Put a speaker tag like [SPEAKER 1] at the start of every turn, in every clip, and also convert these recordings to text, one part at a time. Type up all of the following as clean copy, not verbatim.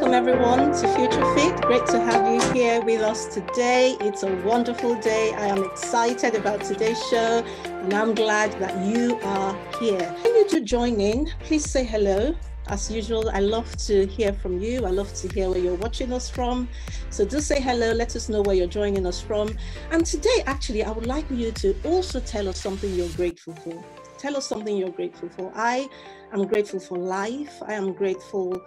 [SPEAKER 1] Welcome everyone to Future Fit. Great to have you here with us today. It's a wonderful day. I am excited about today's show and I'm glad that you are here. When you do join in, please say hello. As usual, I love to hear from you. I love to hear where you're watching us from. So do say hello. Let us know where you're joining us from. And today, actually, I would like you to also tell us something you're grateful for. Tell us something you're grateful for. I am grateful for life. I am grateful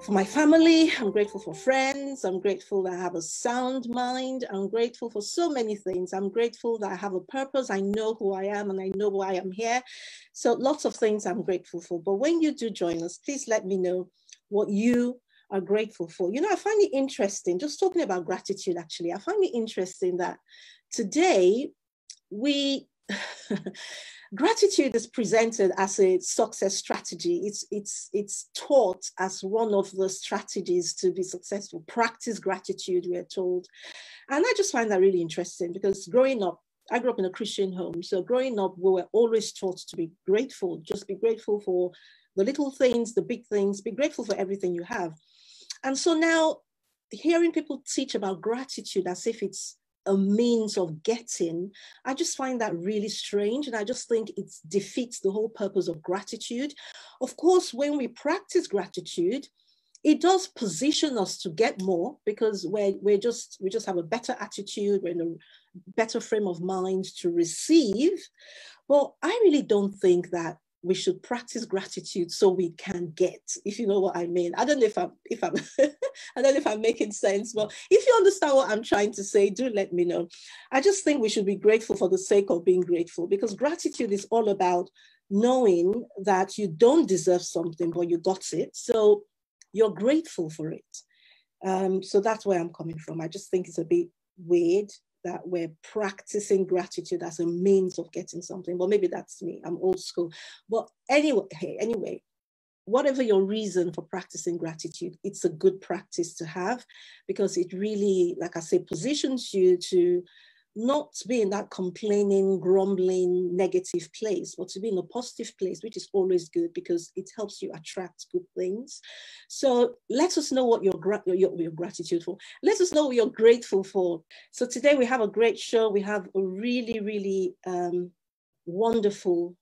[SPEAKER 1] for my family. I'm grateful for friends. I'm grateful that I have a sound mind. I'm grateful for so many things. I'm grateful that I have a purpose. I know who I am and I know why I'm here. So lots of things I'm grateful for. But when you do join us, please let me know what you are grateful for. You know, I find it interesting, just talking about gratitude, actually, I find it interesting that today gratitude is presented as a success strategy. It's taught as one of the strategies to be successful. Practice gratitude, we're told. And I just find that really interesting because growing up, I grew up in a Christian home. So growing up, we were always taught to be grateful. Just be grateful for the little things, the big things, be grateful for everything you have. And so now hearing people teach about gratitude as if it's a means of getting, I just find that really strange. And I just think it defeats the whole purpose of gratitude. Of course, when we practice gratitude, it does position us to get more because we just have a better attitude, we're in a better frame of mind to receive. But I really don't think that we should practice gratitude so we can get, if you know what I mean. I don't know if I'm I don't know if I'm making sense, but if you understand what I'm trying to say, do let me know. I just think we should be grateful for the sake of being grateful, because gratitude is all about knowing that you don't deserve something, but you got it. So you're grateful for it. So that's where I'm coming from. I just think it's a bit weird that we're practicing gratitude as a means of getting something. Well, maybe that's me. I'm old school. But anyway, whatever your reason for practicing gratitude, it's a good practice to have because it really, like I say, positions you to not be in that complaining, grumbling, negative place, but to be in a positive place, which is always good because it helps you attract good things. So let us know what your gratitude for. Let us know what you're grateful for. So today we have a great show. We have a really, really wonderful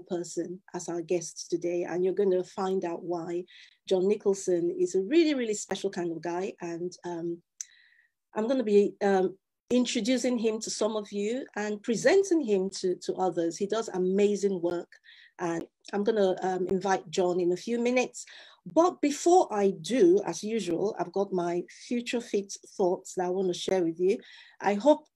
[SPEAKER 1] person as our guest today, and you're going to find out why. John Nicholson is a really, really special kind of guy, and I'm going to be introducing him to some of you and presenting him to others. He does amazing work, and I'm going to invite John in a few minutes. But before I do, as usual, I've got my Future Fit thoughts that I want to share with you. I hope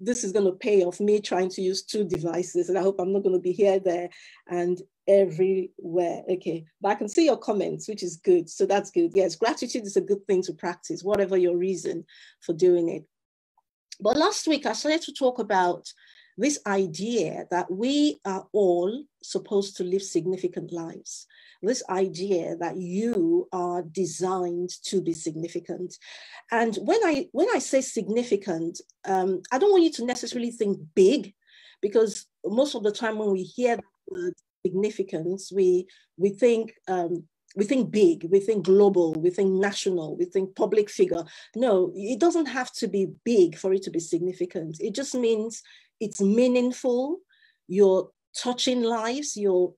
[SPEAKER 1] this is going to pay off, me trying to use 2 devices, and I hope I'm not going to be here, there, and everywhere. Okay, but I can see your comments, which is good. So that's good. Yes, gratitude is a good thing to practice, whatever your reason for doing it. But last week, I started to talk about this idea that we are all supposed to live significant lives. This idea that you are designed to be significant. And when I say significant, I don't want you to necessarily think big, because most of the time when we hear the word significance, we think big, we think global, we think national, we think public figure. No, it doesn't have to be big for it to be significant. It just means it's meaningful. You're touching lives, you're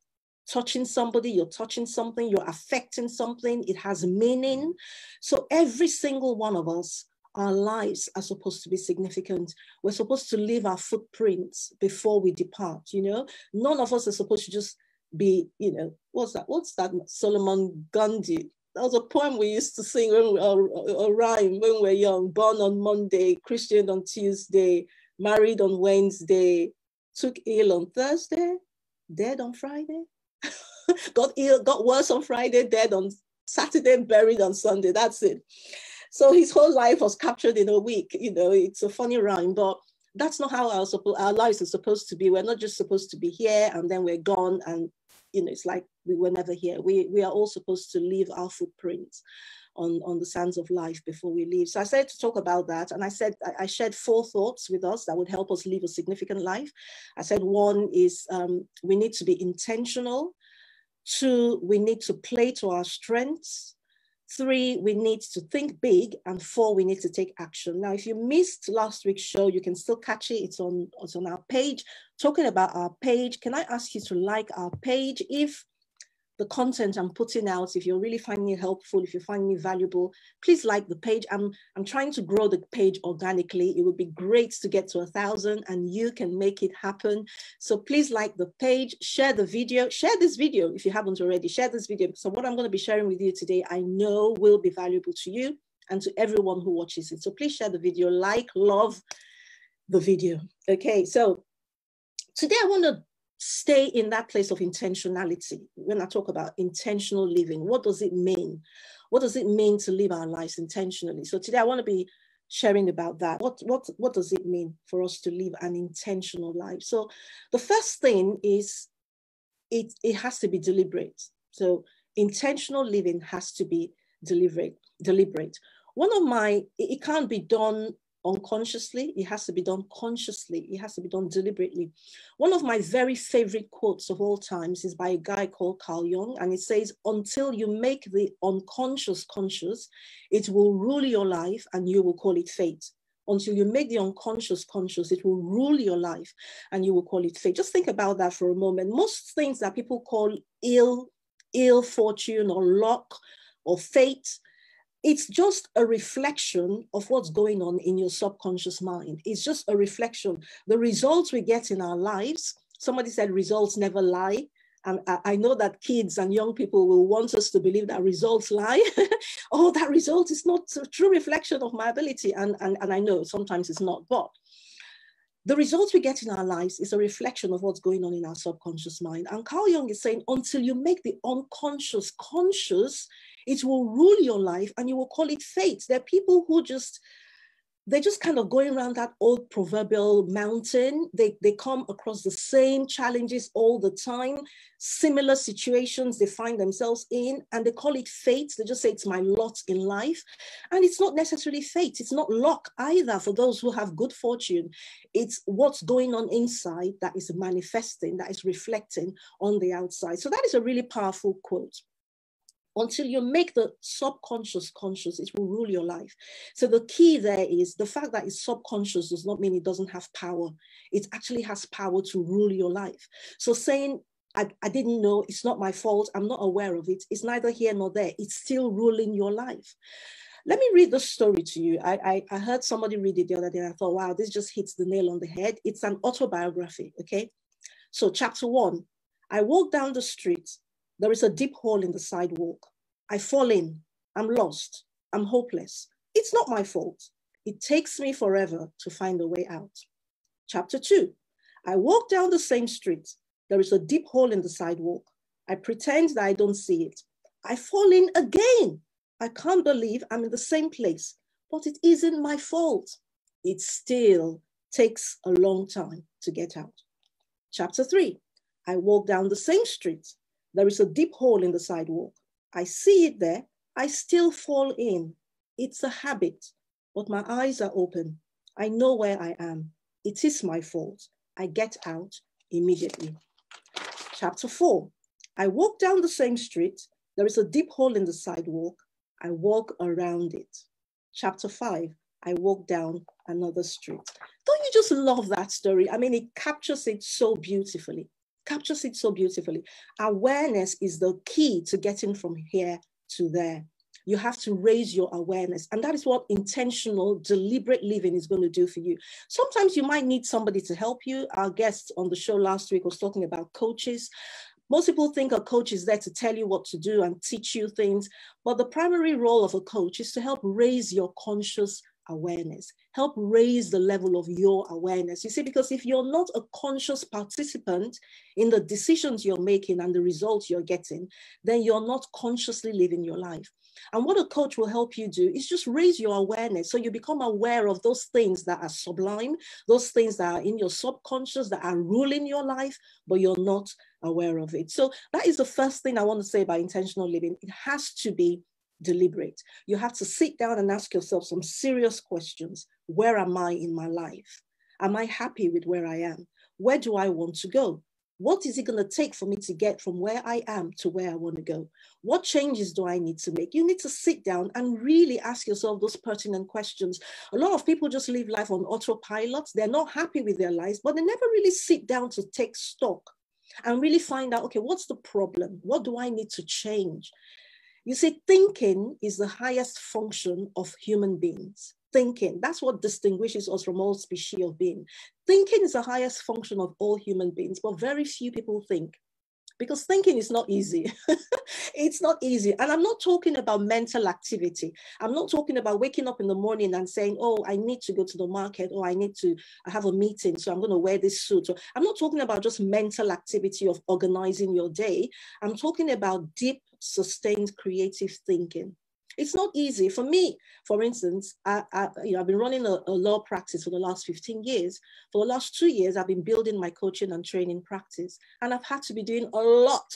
[SPEAKER 1] touching somebody, you're touching something, you're affecting something. It has meaning. So every single one of us, our lives are supposed to be significant. We're supposed to leave our footprints before we depart, you know. None of us are supposed to just be, you know, what's that Solomon Gandhi? That was a poem we used to sing when a rhyme when we were young. Born on Monday, Christian on Tuesday, married on Wednesday, took ill on Thursday, dead on Friday, got ill, got worse on Friday, dead on Saturday, buried on Sunday. That's it. So his whole life was captured in a week. You know, it's a funny rhyme, but that's not how our lives are supposed to be. We're not just supposed to be here and then we're gone and, you know, it's like we were never here. We are all supposed to leave our footprints on the sands of life before we leave. So I started to talk about that. And I said, I shared 4 thoughts with us that would help us live a significant life. I said, 1 is we need to be intentional. 2, we need to play to our strengths. 3, we need to think big, and 4, we need to take action. Now, if you missed last week's show, you can still catch it. It's on our page. Talking about our page, can I ask you to like our page? If the content I'm putting out, if you're really finding it helpful, if you're finding it valuable, please like the page. I'm trying to grow the page organically. It would be great to get to 1,000, and you can make it happen. So please like the page, share the video, share this video if you haven't already, share this video. So what I'm going to be sharing with you today, I know will be valuable to you and to everyone who watches it. So please share the video, like, love the video. Okay, so today I want to stay in that place of intentionality. When I talk about intentional living, what does it mean? What does it mean to live our lives intentionally? So today I want to be sharing about that. What does it mean for us to live an intentional life? So the first thing is it has to be deliberate. So intentional living has to be deliberate. It can't be done unconsciously. It has to be done consciously. It has to be done deliberately. One of my very favorite quotes of all times is by a guy called Carl Jung, and it says, until you make the unconscious conscious, it will rule your life and you will call it fate. Until you make the unconscious conscious, it will rule your life and you will call it fate. Just think about that for a moment. Most things that people call ill fortune or luck or fate, it's just a reflection of what's going on in your subconscious mind. It's just a reflection. The results we get in our lives, somebody said results never lie. And I know that kids and young people will want us to believe that results lie. Oh, that result is not a true reflection of my ability. And I know sometimes it's not, but the results we get in our lives is a reflection of what's going on in our subconscious mind. And Carl Jung is saying, until you make the unconscious conscious, it will rule your life and you will call it fate. There are people who they're just kind of going around that old proverbial mountain. They come across the same challenges all the time, similar situations they find themselves in, and they call it fate. They just say it's my lot in life. And it's not necessarily fate. It's not luck either for those who have good fortune. It's what's going on inside that is manifesting, that is reflecting on the outside. So that is a really powerful quote. Until you make the subconscious conscious, it will rule your life. So the key there is the fact that it's subconscious does not mean it doesn't have power. It actually has power to rule your life. So saying, I didn't know, it's not my fault, I'm not aware of it, it's neither here nor there, it's still ruling your life. Let me read the story to you. I heard somebody read it the other day and I thought, wow, this just hits the nail on the head. It's an autobiography, okay? So chapter 1, I walk down the street. There is a deep hole in the sidewalk. I fall in. I'm lost. I'm hopeless. It's not my fault. It takes me forever to find a way out. Chapter 2. I walk down the same street. There is a deep hole in the sidewalk. I pretend that I don't see it. I fall in again. I can't believe I'm in the same place, but it isn't my fault. It still takes a long time to get out. Chapter 3. I walk down the same street. There is a deep hole in the sidewalk. I see it there. I still fall in. It's a habit, but my eyes are open. I know where I am. It is my fault. I get out immediately. Chapter 4. I walk down the same street. There is a deep hole in the sidewalk. I walk around it. Chapter 5. I walk down another street. Don't you just love that story? I mean, it captures it so beautifully. Awareness is the key to getting from here to there. You have to raise your awareness. And that is what intentional, deliberate living is going to do for you. Sometimes you might need somebody to help you. Our guest on the show last week was talking about coaches. Most people think a coach is there to tell you what to do and teach you things. But the primary role of a coach is to help raise your conscious awareness, help raise the level of your awareness. You see, because if you're not a conscious participant in the decisions you're making and the results you're getting, then you're not consciously living your life. And what a coach will help you do is just raise your awareness. So you become aware of those things that are sublime, those things that are in your subconscious, that are ruling your life, but you're not aware of it. So that is the first thing I want to say about intentional living. It has to be deliberate. You have to sit down and ask yourself some serious questions. Where am I in my life? Am I happy with where I am? Where do I want to go? What is it going to take for me to get from where I am to where I want to go? What changes do I need to make? You need to sit down and really ask yourself those pertinent questions. A lot of people just live life on autopilot. They're not happy with their lives, but they never really sit down to take stock and really find out, okay, what's the problem? What do I need to change? You see, thinking is the highest function of human beings. Thinking, that's what distinguishes us from all species of being. Thinking is the highest function of all human beings, but very few people think, because thinking is not easy. It's not easy. And I'm not talking about mental activity. I'm not talking about waking up in the morning and saying, oh, I need to go to the market, or I have a meeting, so I'm going to wear this suit. So I'm not talking about just mental activity of organizing your day. I'm talking about deep, sustained, creative thinking. It's not easy. For me, for instance, I've been running a law practice for the last 15 years. For the last 2 years, I've been building my coaching and training practice. And I've had to be doing a lot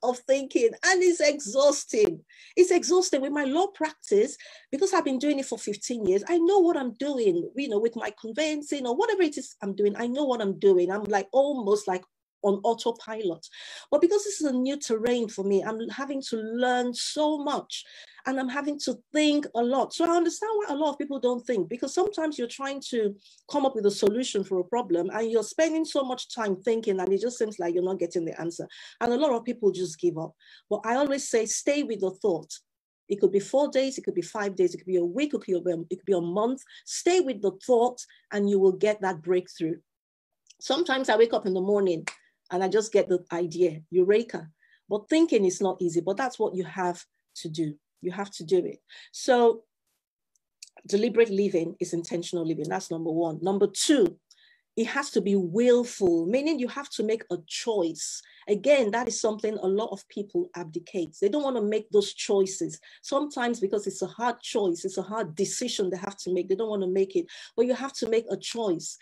[SPEAKER 1] of thinking. And it's exhausting. It's exhausting with my law practice, because I've been doing it for 15 years. I know what I'm doing, with my conveyancing or whatever it is I'm doing. I know what I'm doing. I'm almost like on autopilot. But because this is a new terrain for me, I'm having to learn so much, and I'm having to think a lot. So I understand why a lot of people don't think, because sometimes you're trying to come up with a solution for a problem and you're spending so much time thinking, and it just seems like you're not getting the answer. And a lot of people just give up. But I always say, stay with the thought. It could be 4 days, it could be 5 days, it could be a week, it could be a month. Stay with the thought and you will get that breakthrough. Sometimes I wake up in the morning and I just get the idea, eureka. But thinking is not easy, but that's what you have to do. You have to do it. So deliberate living is intentional living. That's number one. Number two, it has to be willful, meaning you have to make a choice. Again, that is something a lot of people abdicate. They don't want to make those choices. Sometimes because it's a hard choice, it's a hard decision they have to make. They don't want to make it, but you have to make a choice.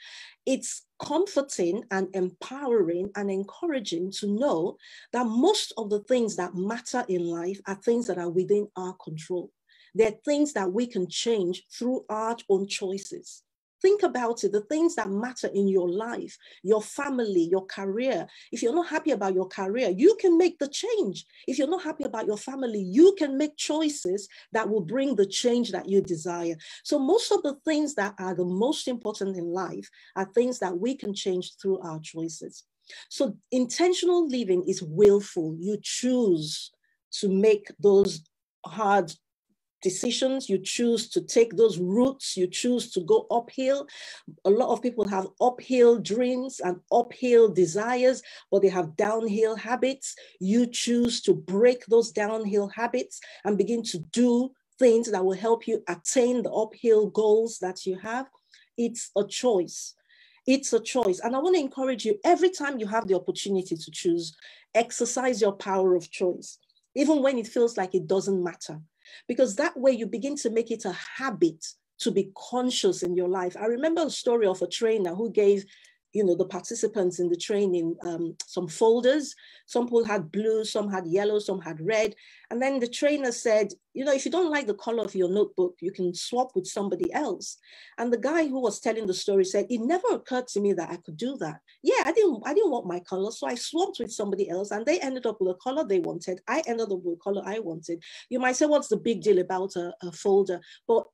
[SPEAKER 1] It's comforting and empowering and encouraging to know that most of the things that matter in life are things that are within our control. They're things that we can change through our own choices. Think about it, the things that matter in your life, your family, your career. If you're not happy about your career, you can make the change. If you're not happy about your family, you can make choices that will bring the change that you desire. So most of the things that are the most important in life are things that we can change through our choices. So intentional living is willful. You choose to make those hard decisions, you choose to take those routes, you choose to go uphill. A lot of people have uphill dreams and uphill desires, but they have downhill habits. You choose to break those downhill habits and begin to do things that will help you attain the uphill goals that you have. It's a choice. It's a choice. And I want to encourage you, every time you have the opportunity to choose, exercise your power of choice, even when it feels like it doesn't matter. Because that way you begin to make it a habit to be conscious in your life. I remember a story of a trainer who gave, the participants in the training some folders. Some people had blue, some had yellow, some had red. And then the trainer said, if you don't like the color of your notebook, you can swap with somebody else. And the guy who was telling the story said, it never occurred to me that I could do that. Yeah, I didn't want my color, so I swapped with somebody else and they ended up with a color they wanted. I ended up with a color I wanted. You might say, what's the big deal about a folder? But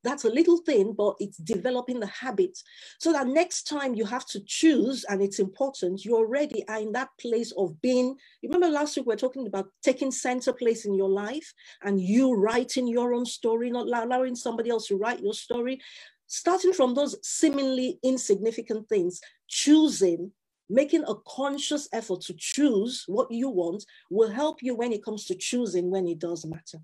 [SPEAKER 1] that's a little thing, but it's developing the habit so that next time you have to choose, and it's important, you already are in that place of being. You remember last week we were talking about taking center place in your life and you writing your own story, not allowing somebody else to write your story. Starting from those seemingly insignificant things, choosing, making a conscious effort to choose what you want will help you when it comes to choosing when it does matter.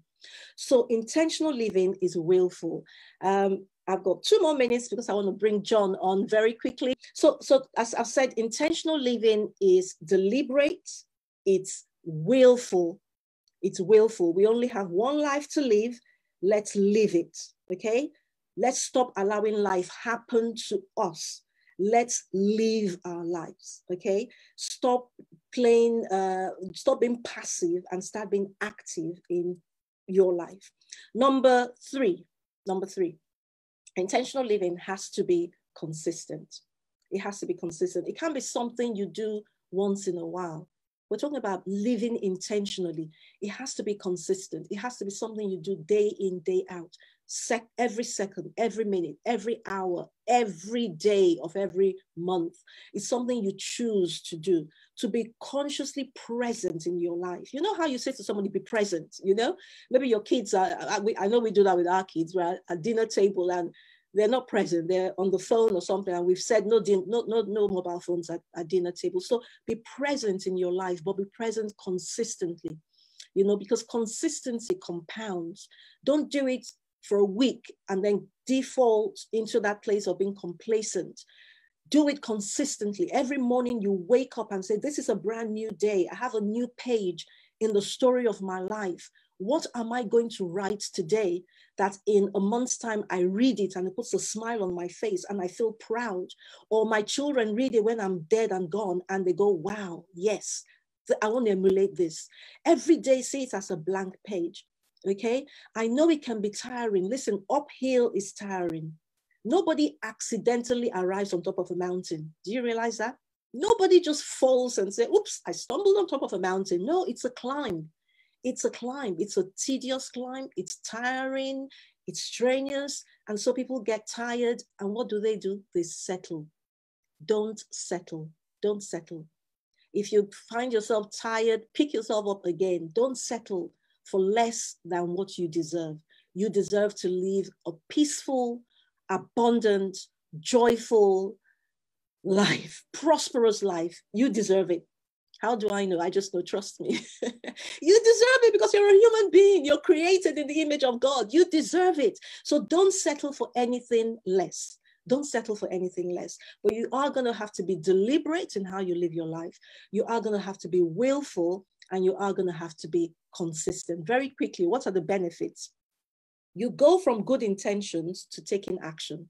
[SPEAKER 1] So intentional living is willful. I've got 2 more minutes because I want to bring John on very quickly. So as I've said, intentional living is deliberate, it's willful. It's willful. We only have one life to live. Let's live it, okay? Let's stop allowing life happen to us. Let's live our lives, okay? Stop being passive and start being active in your life. Number three, intentional living has to be consistent. It has to be consistent. It can't be something you do once in a while. We're talking about living intentionally. It has to be consistent. It has to be something you do day in, day out, every second, every minute, every hour, every day of every month. It's something you choose to do, to be consciously present in your life. You know how you say to somebody, be present, you know? Maybe your kids are, I know we do that with our kids. We're at a dinner table and they're not present, they're on the phone or something, and we've said no mobile phones at dinner table. So be present in your life, but be present consistently, you know, because consistency compounds. Don't do it for a week and then default into that place of being complacent. Do it consistently. Every morning you wake up and say, this is a brand new day. I have a new page in the story of my life. What am I going to write today that in a month's time I read it and it puts a smile on my face and I feel proud? Or my children read it when I'm dead and gone and they go, wow, yes, I want to emulate this. Every day, see it as a blank page, okay? I know it can be tiring. Listen, uphill is tiring. Nobody accidentally arrives on top of a mountain. Do you realize that? Nobody just falls and says, oops, I stumbled on top of a mountain. No, it's a climb. It's a climb. It's a tedious climb. It's tiring. It's strenuous. And so people get tired. And what do? They settle. Don't settle. Don't settle. If you find yourself tired, pick yourself up again. Don't settle for less than what you deserve. You deserve to live a peaceful, abundant, joyful life, prosperous life. You deserve it. How do I know? I just know, trust me. You deserve it because you're a human being. You're created in the image of God. You deserve it. So don't settle for anything less. Don't settle for anything less. But you are going to have to be deliberate in how you live your life. You are going to have to be willful, and you are going to have to be consistent. Very quickly, what are the benefits? You go from good intentions to taking action.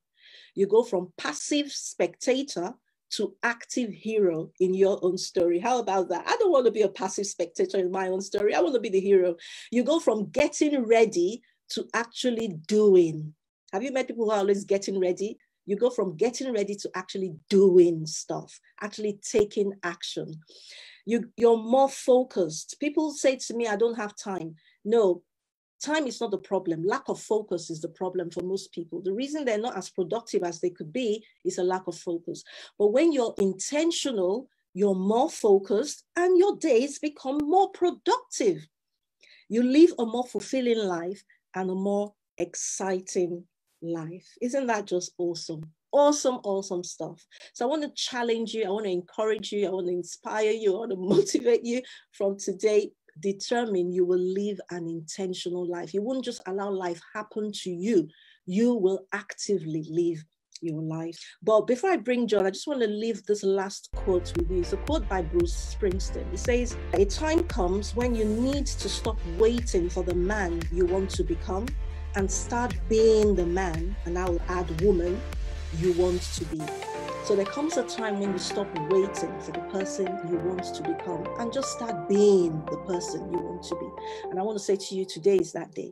[SPEAKER 1] You go from passive spectator to active hero in your own story. How about that? I don't want to be a passive spectator in my own story. I want to be the hero. You go from getting ready to actually doing. Have you met people who are always getting ready? You go from getting ready to actually doing stuff, actually taking action. You're more focused. People say to me, I don't have time. No, time is not the problem. Lack of focus is the problem for most people. The reason they're not as productive as they could be is a lack of focus. But when you're intentional, you're more focused and your days become more productive. You live a more fulfilling life and a more exciting life. Isn't that just awesome? Awesome, awesome stuff. So I want to challenge you. I want to encourage you. I want to inspire you. I want to motivate you from today. Determine you will live an intentional life. You won't just allow life happen to you. You will actively live your life. But before I bring John, I just want to leave this last quote with you. It's a quote by Bruce Springsteen. It says, a time comes when you need to stop waiting for the man you want to become and start being the man, and I will add woman, you want to be. So there comes a time when you stop waiting for the person you want to become and just start being the person you want to be. And I want to say to you, today is that day.